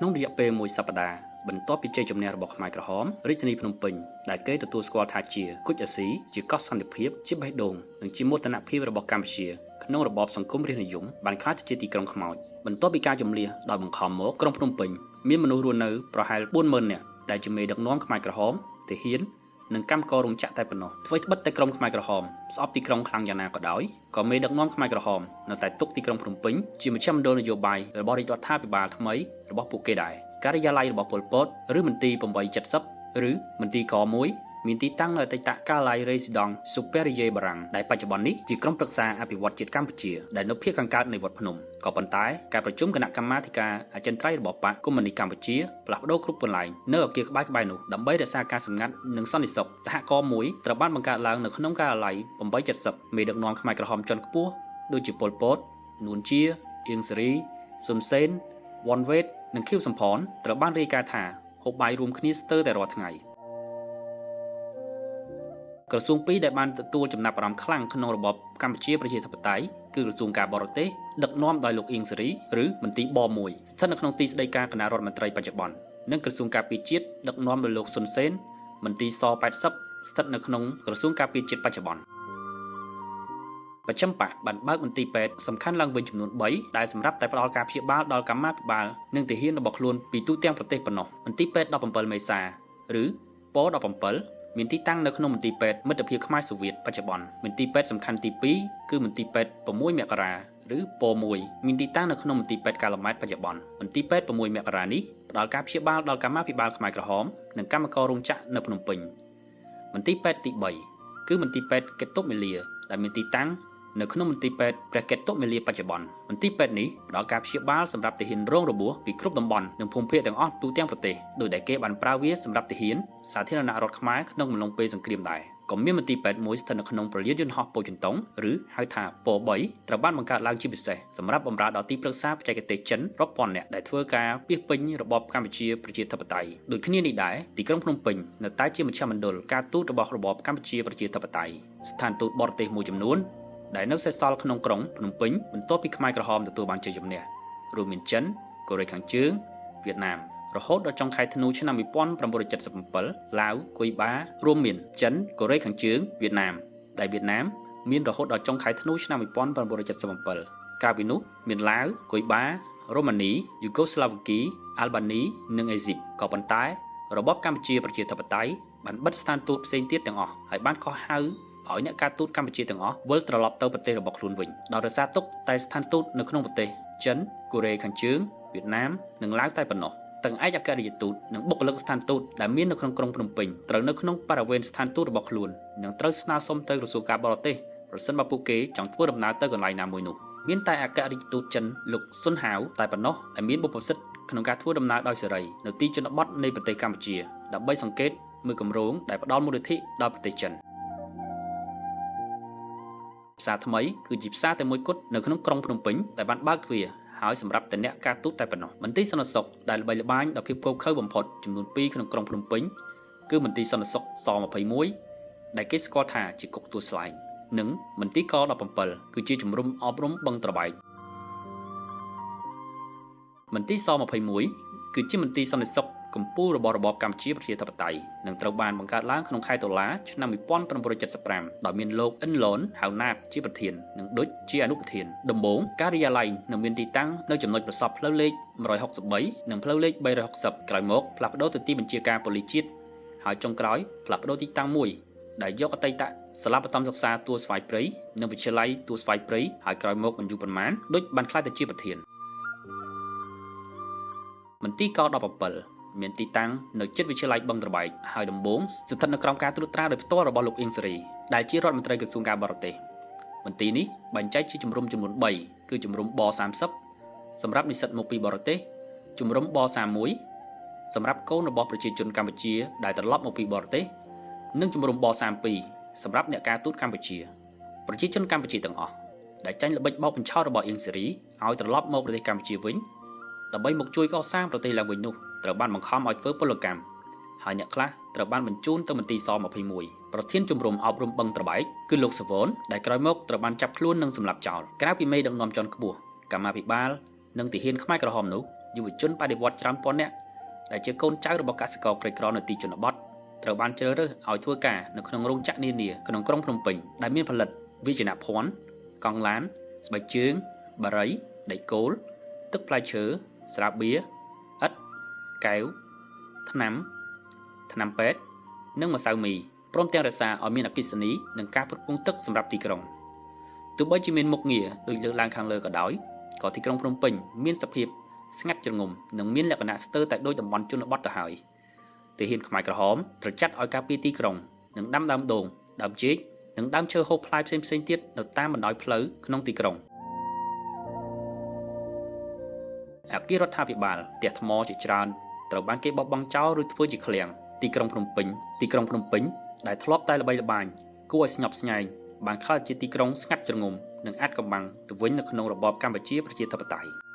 ក្នុងរយៈពេលមួយសប្តាហ៍បន្ទាប់ពីជ័យជំនះរបស់ខ្មែរក្រហមរាជធានីភ្នំពេញដែលគេទទួលស្គាល់ថាជាគុជអាស៊ីជាកោះសន្តិភាពជាបេះដូងនិងជាមោទនភាពរបស់កម្ពុជាក្នុងរបបសង្គមរាស្ត្រនិយមបានក្លាយទៅជាទីក្រុងខ្មោចបន្ទាប់ពីការជំនះដោយបង្ខំមកក្រុងភ្នំពេញមានមនុស្សរស់នៅប្រហែល 40000 នាក់ដែលជាមេដឹកនាំខ្មែរក្រហមទាហាននិងកម្មកររោងចក្រតែប៉ុណ្ណោះអ្វីត្បិតតែក្រុមខ្មែរក្រហមស្អប់ទីក្រុងខ្លាំងយ៉ាងណាក៏ដោយក៏មេដឹកនាំខ្មែរក្រហមនៅតែទុកទីក្រុងភ្នំពេញជាមជ្ឈមណ្ឌលនយោបាយរបស់រាជរដ្ឋាភិបាលថ្មីរបស់ពួកគេដែរការិយាល័យរបស់ប៉ុល ពត ឬមន្ទីរ870ឬមន្ទីរក1មានទីតាំងនៅអតីតការិយាល័យ Residence Superior បារាំងដែលបច្ចុប្បន្ននេះជាក្រុមប្រឹក្សាអភិវឌ្ឍជាតិកម្ពុជាដែលនៅភាគខាងកើតនៃវត្តភ្នំក៏ប៉ុន្តែការប្រជុំគណៈកម្មាធិការអចិន្ត្រៃយ៍របស់បកកុម្មុយនីសកម្ពុជាផ្លាស់ប្ដូរគ្រប់កន្លែងនៅអគារក្បែរនោះដើម្បីរក្សាការសម្ងាត់និងសន្តិសុខសហគមន៍មួយត្រូវបានបង្កើតឡើងនៅក្នុងការិយាល័យ870មេដឹកនាំខ្មែរក្រហមជាន់ខ្ពស់ដូចជាប៉ុល ពត នួនជា អៀង សេរី ស៊ុន សេន វ៉ាន់ វេត និង ខៀវ សំផនត្រូវបានរាយការណ៍ថាហូបបាយរួមគ្នាស្ទើរតែរាល់ថ្ងៃក្រសួងពីរដែលបានទទួលចំណាប់អារម្មណ៍ខ្លាំងក្នុងរបបកម្ពុជាប្រជាធិបតេយ្យគឺក្រសួងការបរទេសដឹកនាំដោយលោកអៀង សេរីឬមន្ទីរប1ស្ថិតនៅក្នុងទីស្តីការគណៈរដ្ឋមន្ត្រីបច្ចុប្បន្ននិងក្រសួងការពារជាតិដឹកនាំដោយលោកស៊ុន សេនមន្ទីរស80ស្ថិតនៅក្នុងក្រសួងការពារជាតិបច្ចុប្បន្នប្រចាំបកបានបើកមន្ទីរពេទ្យសំខាន់ឡើងវិញចំនួន3ដែលសម្រាប់តែផ្ដល់ការព្យាបាលដល់កម្មាភិបាលនិងទាហានរបស់ខ្លួនពីទូទាំងប្រទេសប៉ុណ្ណោះមន្ទីរពេទ្យ17មេសាឬព17មានទីតាំងនៅក្នុងមន្ទីរពេទ្យមិត្តភាពខ្មែរសូវៀតបច្ចុប្បន្នមន្ទីរពេទ្យសំខាន់ទី2គឺមន្ទីរពេទ្យ6មករាឬព1មានទីតាំងនៅក្នុងមន្ទីរពេទ្យកាឡម៉ែតបច្ចុប្បន្នមន្ទីរពេទ្យ6មករានេះផ្ដល់ការព្យាបាលដល់កម្មាភិបាលខ្មែរក្រហមនិងកម្មកររោងចក្រនៅភ្នំពេញមន្ទីរពេទ្យទី3គឺមន្ទីរពេទ្យកេតុមេលាដែលមានទីតាំងនៅក្នុងមន្ទីរពេទ្យព្រះកេតុមេលាបច្ចុប្បន្នមន្ទីរពេទ្យនេះផ្ដល់ការព្យាបាលសម្រាប់ទាហានរងរបួសពីគ្រប់តំបន់និងភូមិភាគទាំងអស់ទូទាំងប្រទេសដោយដែលគេបានប្រើវាសម្រាប់ទាហានសាធារណរដ្ឋខ្មែរក្នុងអំឡុងពេលសង្គ្រាមដែរក៏មានមន្ទីរពេទ្យមួយស្ថិតនៅក្នុងប្រលានយន្តហោះពោធិ៍ចិនតុងឬហៅថាព3ត្រូវបានបង្កើតឡើងជាពិសេសសម្រាប់បម្រើដល់ទីប្រឹក្សាបច្ចេកទេសចិនរាប់ពាន់នាក់ដែលធ្វើការពាសពេញរបបកម្ពុជាប្រជាធិបតេយ្យដូចគ្នានេះដែរទីក្រុងភ្នំពេញនៅតែជាមជ្ឈមណ្ឌលការទូតរបស់របបកម្ពុជាប្រជាធិបតេយ្យស្ថានទូតបរទេសមួយចំនួនដែលនៅសេសសល់ក្នុងក្រុងភ្នំពេញបន្ទាប់ពីខ្មែរក្រហមទទួលបានជ័យជំនះរួមមានចិនកូរ៉េខាងជើងវៀតណាមរហូតដល់ចុងខែធ្នូឆ្នាំ1977ឡាវគុយបារួមមានចិនកូរ៉េខាងជើងវៀតណាមដែលវៀតណាមមានរហូតដល់ចុងខែធ្នូឆ្នាំ1977ក្រៅពីនោះមានឡាវគុយបារ៉ូម៉ានីយូហ្គោស្លាវីគីអាល់បានីនិងអេស៊ីបក៏ប៉ុន្តែរបបកម្ពុជាប្រជាធិបតេយ្យបានបិទស្ថានទូតផ្សេងទៀតទាំងអស់ហើយបានកោះហៅឲ្យអ្នកការទូតកម្ពុជាទាំងអស់វិលត្រឡប់ទៅប្រទេសរបស់ខ្លួនវិញដោយរសារទុកតែស្ថានទូតនៅក្នុងប្រទេសចិនកូរ៉េខាងជើងវៀតណាមនិងឡាវតែប៉ុណ្ណោះទាំងឯកអគ្គរដ្ឋទូតនិងបុគ្គលិកស្ថានទូតដែលមាននៅក្នុងក្រុងភ្នំពេញត្រូវនៅក្នុងបរិវេណស្ថានទូតរបស់ខ្លួននិងត្រូវស្នើសុំទៅក្រសួងការបរទេសប្រសិនបើពួកគេចង់ធ្វើដំណើរទៅកន្លែងណាមួយនោះមានតែអគ្គរដ្ឋទូតចិនលោកស៊ុនហាវតែប៉ុណ្ណោះដែលមានបុព្វសិទ្ធិក្នុងការធ្វើដំណើរដោយសេរីនៅទីជនបទនៃប្រទេសកម្ពុជាដើម្បីសង្កេតមើលគម្រោងដែលផ្ដល់មូលនិធិដល់ប្រទេសចិនផ្សារថ្មីគឺជាផ្សារតែមួយគត់នៅក្នុងក្រុងភ្នំពេញដែលបានបើកទ្វារហើយសម្រាប់តែអ្នកការទូតតែប៉ុណ្ណោះមន្ទីរសន្តិសុខដែលល្បីល្បាញដោយភាពគោខើបំផុតចំនួន2ក្នុងក្រុងភ្នំពេញគឺមន្ទីរសន្តិសុខស21ដែលគេស្គាល់ថាជាគុកទួលស្លែងនិងមន្ទីរក17គឺជាជំរំអប់រំបឹងត្របែកមន្ទីរស21គឺជាមន្ទីរសន្តិសុខកម្ពុជារបស់របបកម្ពុជាប្រជាធិបតេយ្យនឹងត្រូវបានបង្កើតឡើងក្នុងខែតុលាឆ្នាំ1975ដោយមានលោកអ៊ិនឡុនហៅណាតជាប្រធាននិងឌុចជាអនុប្រធានដំបូងការិយាល័យនៅមានទីតាំងនៅចំណុចប្រសពផ្លូវលេខ163និងផ្លូវលេខ360ក្រោយមកផ្លាស់ប្ដូរទៅទីបញ្ជាការប៉ូលីសជាតិហើយចុងក្រោយផ្លាស់ប្ដូរទីតាំងមួយដែលយកអតីតសាលាបឋមសិក្សាទួលស្វាយព្រៃនិងវិទ្យាល័យទួលស្វាយព្រៃហើយក្រោយមកមិនយូរប៉ុន្មានឌុចបានក្លាយទៅជាប្រធានមន្ទីរក17មានទីតាំងនៅជិតវិទ្យាល័យបឹងត្របែកហើយដំបូងស្ថិតនៅក្រោមការត្រួតត្រាដោយផ្ទាល់របស់លោកអៀង សេរីដែលជារដ្ឋមន្ត្រីក្រសួងការបរទេសមន្ទីរនេះបែងចែកជាជំរំចំនួន3គឺជំរំប30សម្រាប់និស្សិតមកពីបរទេសជំរំប31សម្រាប់កូនរបស់ប្រជាជនកម្ពុជាដែលត្រឡប់មកពីបរទេសនិងជំរំប32សម្រាប់អ្នកការទូតកម្ពុជាប្រជាជនកម្ពុជាទាំងអស់ដែលចាញ់ល្បិចបោកបញ្ឆោតរបស់អៀង សេរីឲ្យត្រឡប់មកប្រទេសកម្ពុជាវិញដើម្បីមកជួយកសាងប្រទេសឡើងវិញនោះត្រូវបានបង្ខំឲ្យធ្វើពលកម្មហើយអ្នកខ្លះត្រូវបានបញ្ជូនទៅមន្ទីរស21ប្រធានជំរំអប់រំបឹងត្របែកគឺលោកសវនដែលក្រោយមកត្រូវបានចាប់ខ្លួននិងសម្លាប់ចោលក្រៅពីមេដឹកនាំជាន់ខ្ពស់កម្មាភិបាលនិងទាហានខ្មែរក្រហមនោះ យុវជនបដិវត្តច្រើនពាន់នាក់ដែលជាកូនចៅរបស់កសិករក្រីក្រនៅទីជនបទត្រូវបានជ្រើសរើសឲ្យធ្វើការនៅក្នុងរោងចក្រនានាក្នុងក្រុងភ្នំពេញដែលមានផលិតវិជ្ជាភ័ណ្ឌកង់ឡានស្បែកជើងបារីដីគោលទឹកផ្លែឈើស្រាបៀរឥដ្ឋកែវថ្នាំពេទ្យនិងម្សៅមីព្រមទាំងរក្សាឲ្យមានអគ្គិសនីនិងការផ្គត់ផ្គង់ទឹកសម្រាប់ទីក្រុងទោះបីជាមានមុខងារដូចលើកឡើងខាងលើក៏ដោយក៏ទីក្រុងភ្នំពេញមានសភាពស្ងាត់ជ្រងំនិងមានលក្ខណៈស្ទើរតែដូចតំបន់ជនបទទៅហើយទាហានខ្មែរក្រហមត្រូវចាត់ឲ្យការពារទីក្រុងនិងដាំដើមដូងដើមចេកនិងដើមឈើហូបផ្លែផ្សេងៗទៀតនៅតាមបណ្ដោយផ្លូវក្នុងទីក្រុងអគាររដ្ឋាភិបាលផ្ទះថ្មជាច្រើនត្រូវបានគេបោះបង់ចោលឬធ្វើជាឃ្លាំងទីក្រុងភ្នំពេញដែលធ្លាប់តែល្បីល្បាញគួរឲ្យស្ញប់ស្ញែងបានក្លាយជាទីក្រុងស្ងាត់ជ្រងំនិងអាចកំបាំងទៅវិញនៅក្នុងរបបកម្ពុជាប្រជាធិបតេយ្យ